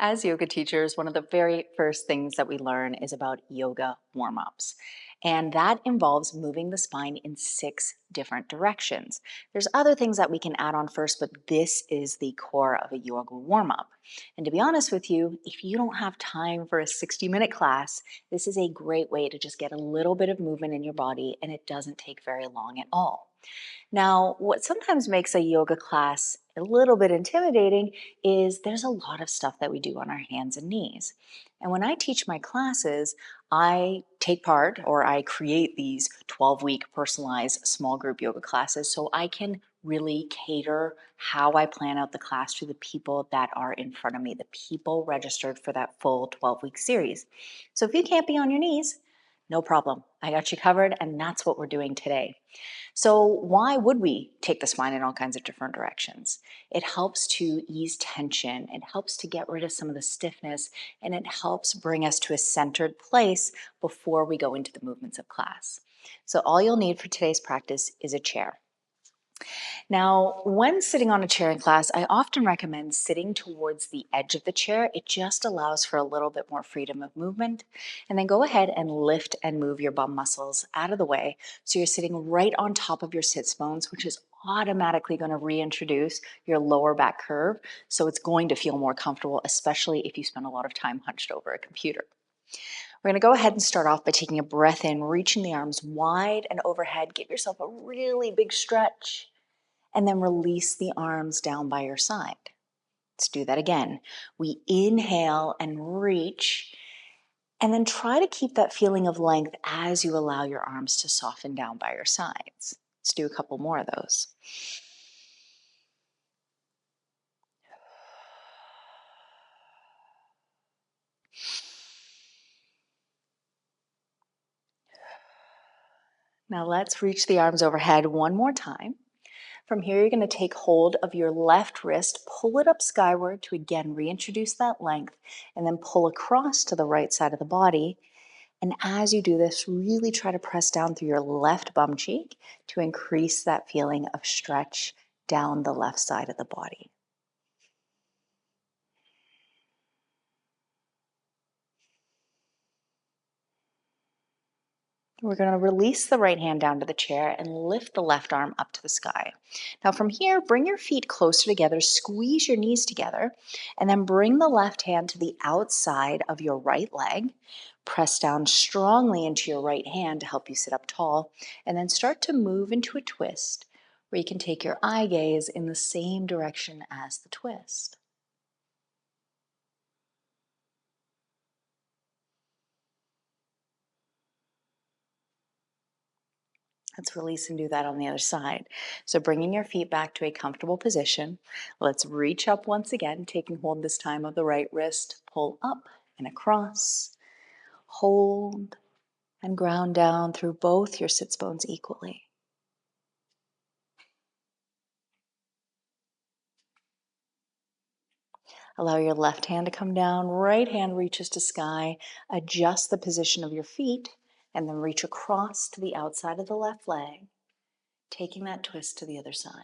As yoga teachers, one of the very first things that we learn is about yoga warm ups. And that involves moving the spine in 6 different directions. There's other things that we can add on first, but this is the core of a yoga warm up. And to be honest with you, if you don't have time for a 60-minute class, this is a great way to just get a little bit of movement in your body, and it doesn't take very long at all. Now, what sometimes makes a yoga class a little bit intimidating is there's a lot of stuff that we do on our hands and knees. And when I teach my classes, I take part or I create these 12-week personalized small group yoga classes so I can really cater how I plan out the class to the people that are in front of me, the people registered for that full 12-week series. So if you can't be on your knees, no problem. I got you covered, and that's what we're doing today. So, why would we take the spine in all kinds of different directions? It helps to ease tension, it helps to get rid of some of the stiffness, and it helps bring us to a centered place before we go into the movements of class. So, all you'll need for today's practice is a chair. Now, when sitting on a chair in class, I often recommend sitting towards the edge of the chair. It just allows for a little bit more freedom of movement. And then go ahead and lift and move your bum muscles out of the way so you're sitting right on top of your sits bones, which is automatically going to reintroduce your lower back curve. So it's going to feel more comfortable, especially if you spend a lot of time hunched over a computer. We're going to go ahead and start off by taking a breath in, reaching the arms wide and overhead. Give yourself a really big stretch and then release the arms down by your side. Let's do that again. We inhale and reach, and then try to keep that feeling of length as you allow your arms to soften down by your sides. Let's do a couple more of those. Now let's reach the arms overhead one more time. From here, you're going to take hold of your left wrist, pull it up skyward to again reintroduce that length, and then pull across to the right side of the body. And as you do this, really try to press down through your left bum cheek to increase that feeling of stretch down the left side of the body. We're going to release the right hand down to the chair and lift the left arm up to the sky. Now from here, bring your feet closer together, squeeze your knees together, and then bring the left hand to the outside of your right leg. Press down strongly into your right hand to help you sit up tall, and then start to move into a twist where you can take your eye gaze in the same direction as the twist. Let's release and do that on the other side. So bringing your feet back to a comfortable position, let's reach up once again, taking hold this time of the right wrist, pull up and across, hold and ground down through both your sits bones equally. Allow your left hand to come down, right hand reaches to sky, adjust the position of your feet, and then reach across to the outside of the left leg, taking that twist to the other side.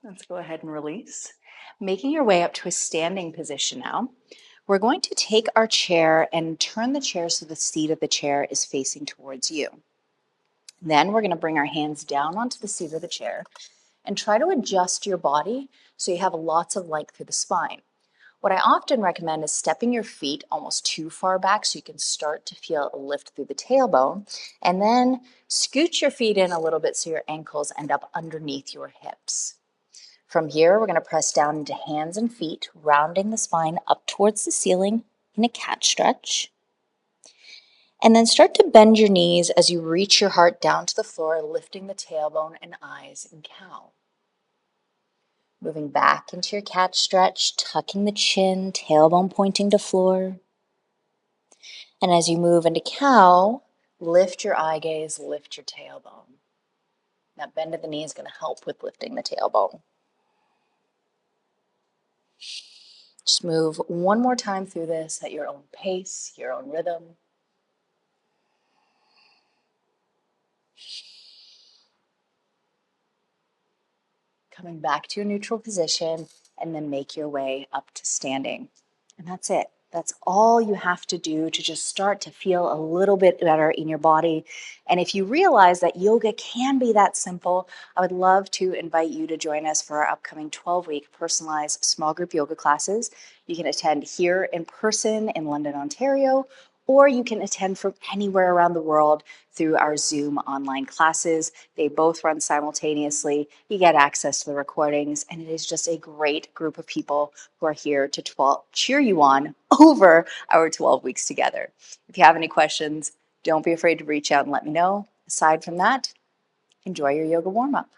Let's go ahead and release. Making your way up to a standing position now. We're going to take our chair and turn the chair so the seat of the chair is facing towards you. Then we're going to bring our hands down onto the seat of the chair and try to adjust your body so you have lots of length through the spine. What I often recommend is stepping your feet almost too far back so you can start to feel a lift through the tailbone, and then scoot your feet in a little bit so your ankles end up underneath your hips. From here, we're going to press down into hands and feet, rounding the spine up towards the ceiling in a cat stretch. And then start to bend your knees as you reach your heart down to the floor, lifting the tailbone and eyes in cow. Moving back into your cat stretch, tucking the chin, tailbone pointing to floor. And as you move into cow, lift your eye gaze, lift your tailbone. That bend of the knee is going to help with lifting the tailbone. Just move one more time through this at your own pace, your own rhythm. Coming back to a neutral position, and then make your way up to standing. And that's it. That's all you have to do to just start to feel a little bit better in your body. And if you realize that yoga can be that simple, I would love to invite you to join us for our upcoming 12-week personalized small group yoga classes. You can attend here in person in London, Ontario, or you can attend from anywhere around the world through our Zoom online classes. They both run simultaneously. You get access to the recordings, and it is just a great group of people who are here to cheer you on over our 12 weeks together. If you have any questions, don't be afraid to reach out and let me know. Aside from that, enjoy your yoga warm up.